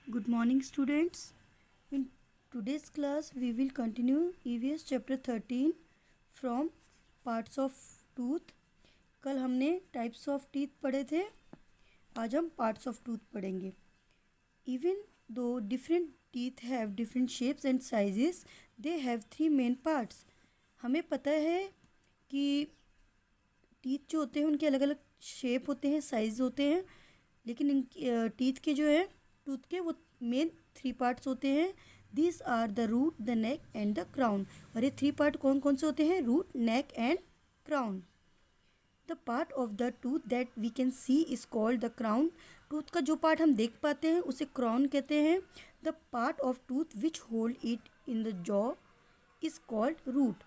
Good morning, students. In today's class, we will continue EVS chapter 13 from parts of tooth. कल हमने types of teeth पढ़े थे, आज हम parts of tooth पढ़ेंगे. Even though different teeth have different shapes and sizes, they have three main parts. हमें पता है कि टीथ जो होते हैं उनके अलग अलग शेप होते हैं, साइज होते हैं, लेकिन इन टीथ के जो है टूथ के वो मेन थ्री पार्ट्स होते हैं. This are the root, the neck and the crown. और ये थ्री पार्ट कौन कौन से होते हैं? Root, neck and crown. The part of the tooth that we can see is called the crown. Tooth का जो पार्ट हम देख पाते हैं उसे क्राउन कहते हैं. The part of tooth which hold it in the jaw is called root.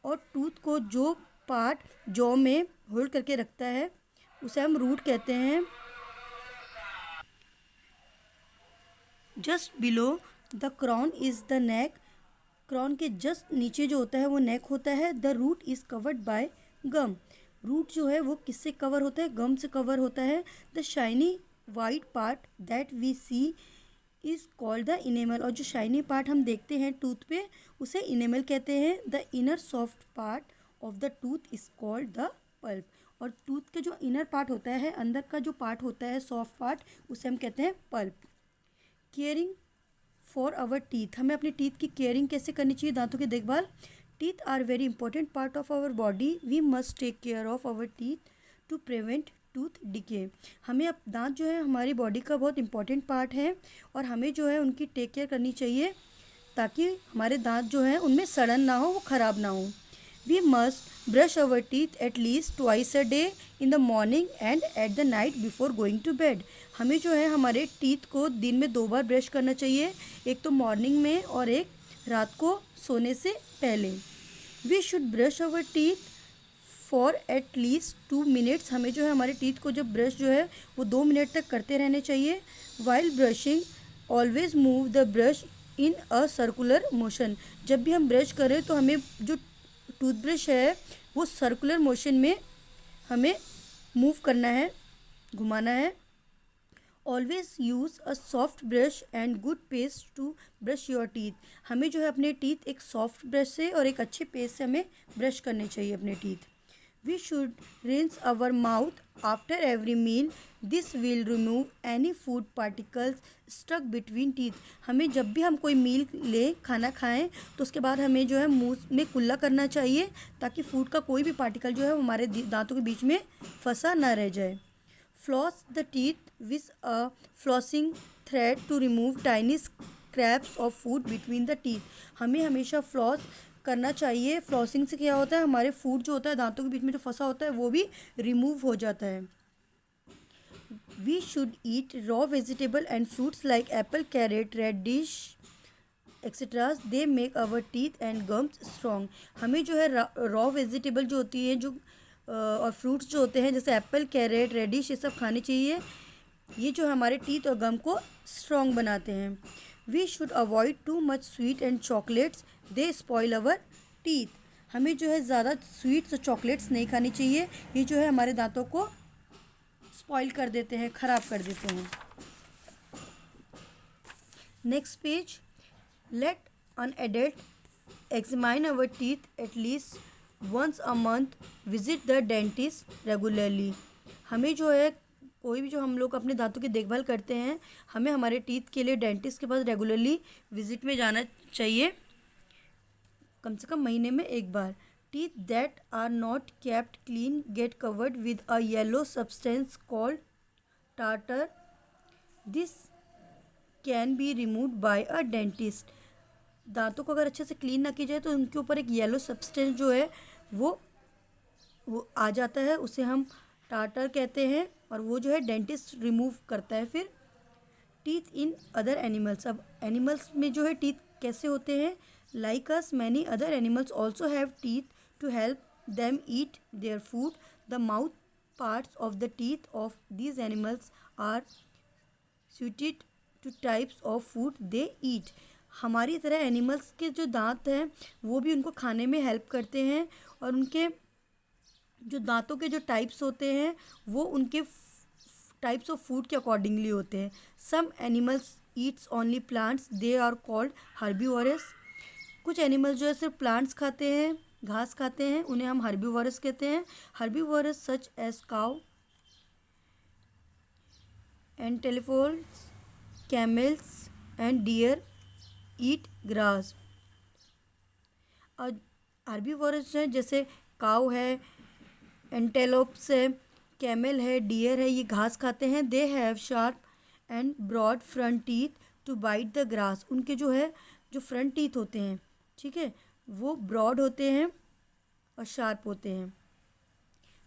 और टूथ को जो पार्ट जॉ में होल्ड करके रखता है उसे हम रूट कहते हैं. Just below the crown is the neck. Crown के जस्ट नीचे जो होता है वो नेक होता है. The root is covered by gum. Root जो है वो किससे कवर होता है? गम से कवर होता है. The shiny white part that we see is called the enamel. और जो शाइनी पार्ट हम देखते हैं टूथ पे उसे इनेमल कहते हैं. The inner soft part of the tooth is called the pulp. और टूथ के जो इनर पार्ट होता है, अंदर का जो पार्ट होता है सॉफ्ट पार्ट, उसे हम कहते हैं pulp. Caring for our teeth. हमें अपने टीथ की केयरिंग कैसे करनी चाहिए? दांतों की देखभाल. Teeth are very important part of our body. We must take care of our teeth to prevent tooth decay. हमें अब दांत जो है हमारी बॉडी का बहुत इंपॉर्टेंट पार्ट है और हमें जो है उनकी टेक केयर करनी चाहिए ताकि हमारे दांत जो हैं उनमें सड़न ना हो, वो ख़राब ना हो. We must brush our teeth at least twice a day in the morning and at the night before going to bed. हमें जो है हमारे टीथ को दिन में 2 बार ब्रश करना चाहिए, एक तो मॉर्निंग में और एक रात को सोने से पहले. We should brush our teeth for at least 2 minutes. हमें जो है हमारे टीथ को जब ब्रश जो है वो 2 मिनट तक करते रहने चाहिए. While brushing always move the brush in a circular motion. जब भी हम ब्रश करें तो हमें जो टूथब्रश है वो सर्कुलर मोशन में हमें मूव करना है, घुमाना है. Always use a soft brush and good paste to brush your teeth. हमें जो है अपने टीथ एक सॉफ्ट ब्रश से और एक अच्छे पेस्ट से हमें ब्रश करने चाहिए अपने teeth. We should rinse our mouth after every meal. This will remove any food particles stuck between teeth. हमें जब भी हम कोई मील लें, खाना खाएं, तो उसके बाद हमें जो है मुंह में कुल्ला करना चाहिए ताकि फूड का कोई भी पार्टिकल जो है वो हमारे दांतों के बीच में फंसा ना रह जाए. Floss the teeth with a flossing thread to remove tiny scraps of food between the teeth. हमें हमेशा फ्लॉस करना चाहिए. फ्लॉसिंग से क्या होता है, हमारे फूड जो होता है दांतों के बीच में जो फंसा होता है वो भी रिमूव हो जाता है. We should eat raw vegetable and fruits like apple, carrot, radish etceteras. They make our teeth and gums strong. हमें जो है रॉ वेजिटेबल जो होती है, जो और फ्रूट्स जो होते हैं जैसे एप्पल, कैरेट, रेडिश, ये सब खाने चाहिए. ये जो हमारे टीथ और गम को स्ट्रॉन्ग बनाते हैं. We should avoid too much sweet and chocolates. They spoil our teeth. हमें जो है ज़्यादा स्वीट्स और चॉकलेट्स नहीं खानी चाहिए. ये जो है हमारे दांतों को स्पॉइल कर देते हैं, ख़राब कर देते हैं. Next page. Let an adult examine our teeth at least once a month. Visit the dentist regularly. हमें जो है कोई भी जो हम लोग अपने दांतों की देखभाल करते हैं, हमें हमारे टीथ के लिए डेंटिस्ट के पास रेगुलरली विजिट में जाना चाहिए, कम से कम महीने में एक बार. Teeth that are not kept clean get covered with a yellow substance called tartar. This can be removed by a dentist. दांतों को अगर अच्छे से क्लीन ना किया जाए तो उनके ऊपर एक येलो सब्सटेंस जो है वो आ जाता है, उसे हम टार्टर कहते हैं और वो जो है डेंटिस्ट रिमूव करता है. फिर टीथ इन अदर एनिमल्स. अब एनिमल्स में जो है टीथ कैसे होते हैं? Like us many other animals also have teeth to help them eat their food. The mouth parts of the teeth of these animals are suited to types of food they eat. हमारी तरह animals के जो दांत हैं वो भी उनको खाने में हेल्प करते हैं और उनके जो दांतों के जो टाइप्स होते हैं वो उनके टाइप्स ऑफ फूड के अकॉर्डिंगली होते हैं. Some animals eats only plants they are called herbivores. कुछ एनिमल्स जो है सिर्फ प्लांट्स खाते हैं, घास खाते हैं, उन्हें हम हर्बीवोरस कहते हैं। Herbivores such as cow, antelopes, camels and deer eat grass. और हर्बीवोरस जो है जैसे काऊ है, एंटेलोप्स है, कैमल है, डियर है, ये घास खाते हैं। They have sharp and broad front teeth to bite the grass. उनके जो है जो फ्रंट टीथ होते हैं, ठीक है, वो ब्रॉड होते हैं और शार्प होते हैं।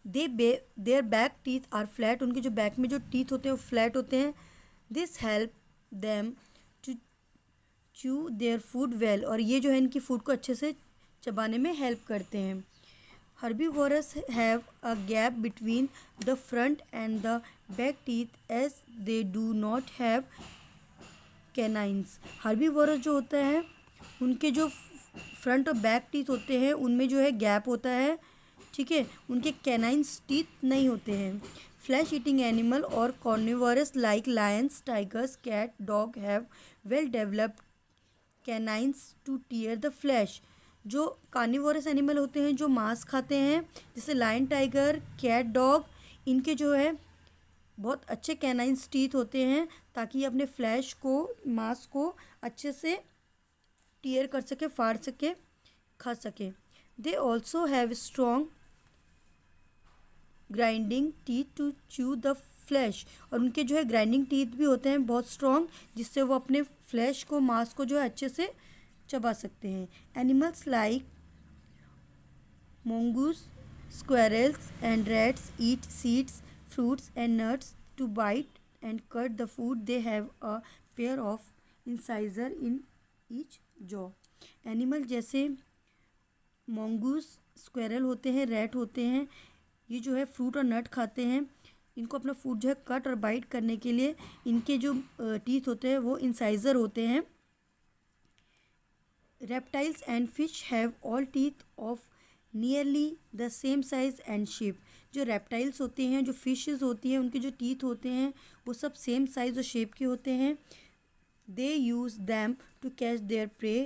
Their back teeth are flat. उनके जो बैक में जो टीथ होते हैं वो फ्लैट होते हैं। This help them to chew their food well. और ये जो है इनकी फूड को अच्छे से चबाने में हेल्प करते हैं। Herbivores have a gap between the front and the back teeth as they do not have canines. Herbivores जो होता है उनके जो फ्रंट और बैक टीथ होते हैं उनमें जो है गैप होता है, ठीक है, उनके कैनाइंस टीथ नहीं होते हैं। फ्लैश ईटिंग एनिमल और carnivores like lions, tigers, cat, dog have well developed canines to tear the flesh. जो कार्निवोरस एनिमल होते हैं जो मांस खाते हैं, जैसे लायन, टाइगर, कैट, डॉग, इनके जो है बहुत अच्छे कैनाइंस टीथ होते हैं ताकि ये अपने फ्लैश को, मांस को अच्छे से टीयर कर सके, फाड़ सके, खा सके। They also have strong grinding teeth to chew the flesh. और उनके जो है ग्राइंडिंग टीथ भी होते हैं बहुत स्ट्रॉन्ग, जिससे वो अपने फ्लैश को, मांस को जो है अच्छे से चबा सकते हैं। Animals like mongoose, squirrels and rats eat seeds, fruits and nuts to bite and cut the food. They have a pair of incisor in each jaw. Animal जैसे mongoose, squirrel होते हैं, rat होते हैं, ये जो है फ्रूट और नट खाते हैं। इनको अपना फूड जो है कट और बाइट करने के लिए इनके जो टीथ होते हैं वो इंसाइजर होते हैं। Reptiles and fish have all teeth of nearly the same size and shape. जो reptiles होते हैं, जो fishes होती हैं, उनके जो teeth होते हैं वो सब सेम साइज और शेप के होते हैं। They use them to catch their prey.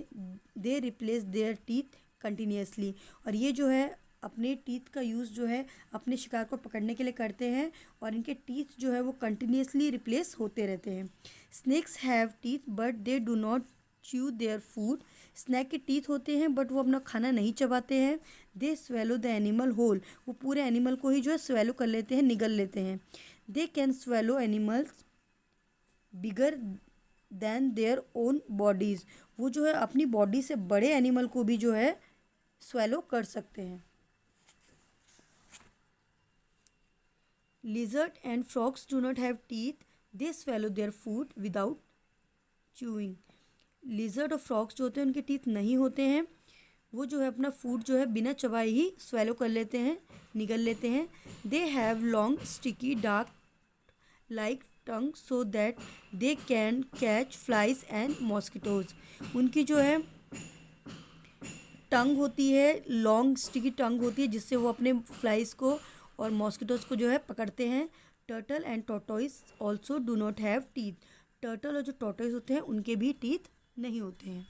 They replace their teeth continuously. और ये जो है अपने टीथ का यूज़ जो है अपने शिकार को पकड़ने के लिए करते हैं और इनके टीथ जो है वो कंटिन्यूसली रिप्लेस होते रहते हैं। Snakes have teeth but they do not chew their food. Snake के टीथ होते हैं बट वो अपना खाना नहीं चबाते हैं। They swallow the animal whole. वो पूरे एनिमल को ही जो है स्वेलो कर लेते हैं, निगल लेते हैं। They can swallow animals bigger than their own bodies. वो जो है अपनी बॉडी से बड़े एनिमल को भी जो है स्वेलो कर सकते हैं। Lizard and frogs do not have teeth. They swallow their food without chewing. Lizard और frogs जो होते हैं उनके टीथ नहीं होते हैं, वो जो है अपना फूड जो है बिना चबाए ही swallow कर लेते हैं, निगल लेते हैं। They have long sticky dark like tongue so that they can catch flies and mosquitoes. उनकी जो है टंग होती है, लॉन्ग स्टिकी टंग होती है जिससे वो अपने फ्लाइज को और मॉस्किटोज को जो है पकड़ते हैं। Turtle and tortoise also do not have teeth. Turtle और जो टॉर्टोइस होते हैं उनके भी टीथ नहीं होते हैं।